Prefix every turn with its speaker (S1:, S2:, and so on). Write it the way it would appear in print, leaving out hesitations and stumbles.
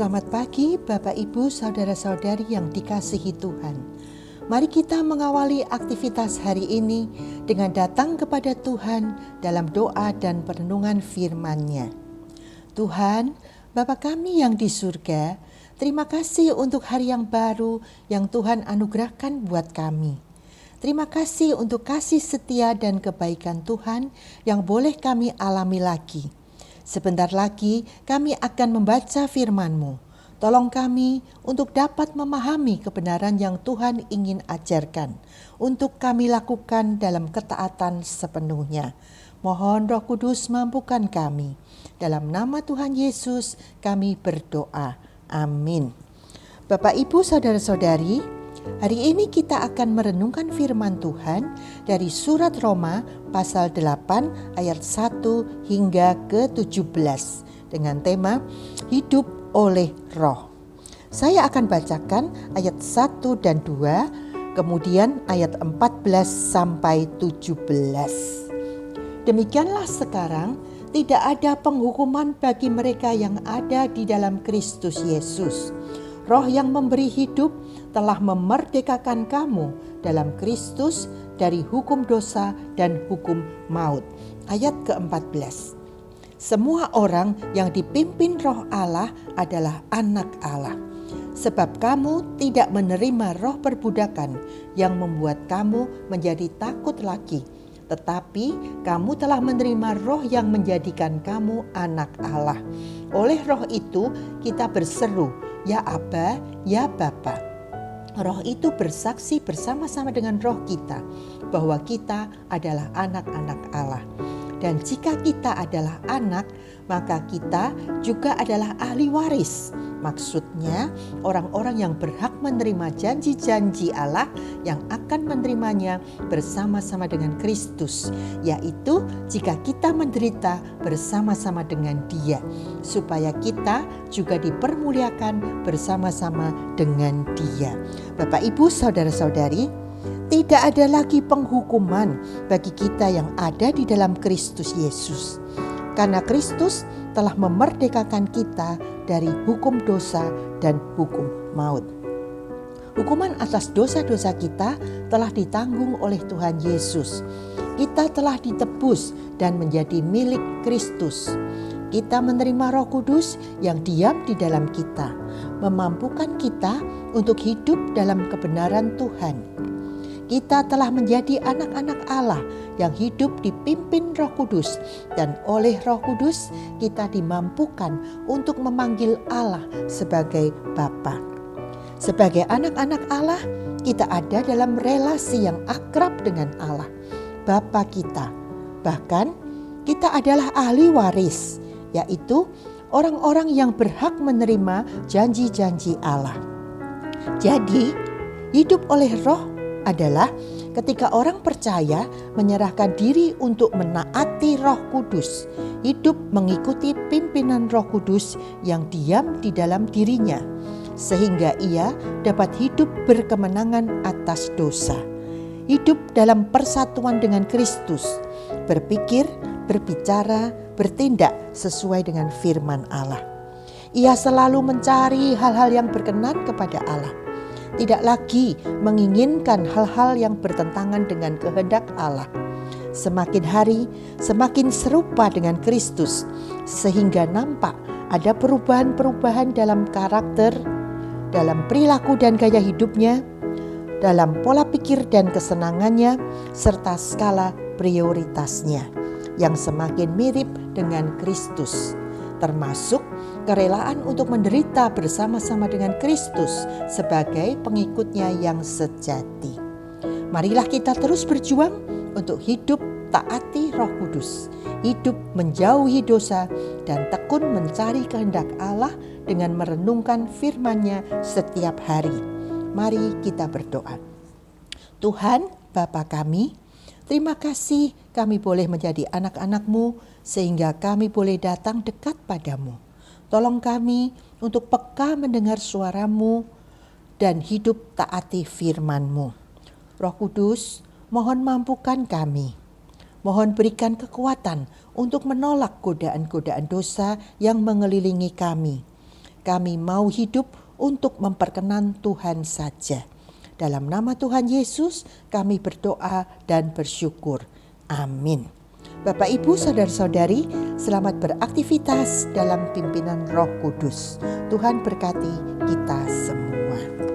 S1: Selamat pagi Bapak Ibu Saudara-saudari yang dikasihi Tuhan. Mari kita mengawali aktivitas hari ini dengan datang kepada Tuhan dalam doa dan perenungan firman-Nya. Tuhan, Bapa kami yang di surga, terima kasih untuk hari yang baru yang Tuhan anugerahkan buat kami. Terima kasih untuk kasih setia dan kebaikan Tuhan yang boleh kami alami lagi. Sebentar lagi kami akan membaca firman-Mu. Tolong kami untuk dapat memahami kebenaran yang Tuhan ingin ajarkan, untuk kami lakukan dalam ketaatan sepenuhnya. Mohon Roh Kudus mampukan kami. Dalam nama Tuhan Yesus kami berdoa. Amin. Bapak, Ibu, Saudara-saudari, hari ini kita akan merenungkan firman Tuhan dari surat Roma pasal 8 ayat 1 hingga ke-17 dengan tema Hidup oleh Roh. Saya akan bacakan ayat 1 dan 2, kemudian ayat 14 sampai 17. Demikianlah sekarang tidak ada penghukuman bagi mereka yang ada di dalam Kristus Yesus. Roh yang memberi hidup telah memerdekakan kamu dalam Kristus dari hukum dosa dan hukum maut. Ayat ke-14. Semua orang yang dipimpin Roh Allah adalah anak Allah. Sebab kamu tidak menerima roh perbudakan yang membuat kamu menjadi takut lagi, tetapi kamu telah menerima Roh yang menjadikan kamu anak Allah. Oleh Roh itu kita berseru, ya Aba, ya Bapa. Roh itu bersaksi bersama-sama dengan roh kita bahwa kita adalah anak-anak Allah. Dan jika kita adalah anak, maka kita juga adalah ahli waris. Maksudnya orang-orang yang berhak menerima janji-janji Allah yang akan menerimanya bersama-sama dengan Kristus, yaitu jika kita menderita bersama-sama dengan Dia, supaya kita juga dipermuliakan bersama-sama dengan Dia. Bapak, Ibu, Saudara-saudari, tidak ada lagi penghukuman bagi kita yang ada di dalam Kristus Yesus. Karena Kristus telah memerdekakan kita dari hukum dosa dan hukum maut. Hukuman atas dosa-dosa kita telah ditanggung oleh Tuhan Yesus. Kita telah ditebus dan menjadi milik Kristus. Kita menerima Roh Kudus yang diam di dalam kita, memampukan kita untuk hidup dalam kebenaran Tuhan. Kita telah menjadi anak-anak Allah yang hidup dipimpin Roh Kudus, dan oleh Roh Kudus kita dimampukan untuk memanggil Allah sebagai Bapa. Sebagai anak-anak Allah, kita ada dalam relasi yang akrab dengan Allah, Bapa kita. Bahkan kita adalah ahli waris, yaitu orang-orang yang berhak menerima janji-janji Allah. Jadi, hidup oleh Roh adalah ketika orang percaya menyerahkan diri untuk menaati Roh Kudus, hidup mengikuti pimpinan Roh Kudus yang diam di dalam dirinya, sehingga ia dapat hidup berkemenangan atas dosa, hidup dalam persatuan dengan Kristus, berpikir, berbicara, bertindak sesuai dengan firman Allah. Ia selalu mencari hal-hal yang berkenan kepada Allah, tidak lagi menginginkan hal-hal yang bertentangan dengan kehendak Allah. Semakin hari semakin serupa dengan Kristus, sehingga nampak ada perubahan-perubahan dalam karakter, dalam perilaku dan gaya hidupnya, dalam pola pikir dan kesenangannya, serta skala prioritasnya yang semakin mirip dengan Kristus, termasuk kerelaan untuk menderita bersama-sama dengan Kristus sebagai pengikutnya yang sejati. Marilah kita terus berjuang untuk hidup taati Roh Kudus, hidup menjauhi dosa, dan tekun mencari kehendak Allah dengan merenungkan firman-Nya setiap hari. Mari kita berdoa. Tuhan, Bapa kami, terima kasih kami boleh menjadi anak-anak-Mu sehingga kami boleh datang dekat padamu. Tolong kami untuk peka mendengar suara-Mu dan hidup taati firman-Mu. Roh Kudus, mohon mampukan kami. Mohon berikan kekuatan untuk menolak godaan-godaan dosa yang mengelilingi kami. Kami mau hidup untuk memperkenan Tuhan saja. Dalam nama Tuhan Yesus kami berdoa dan bersyukur. Amin. Bapak, Ibu, saudara-saudari, selamat beraktivitas dalam pimpinan Roh Kudus. Tuhan berkati kita semua.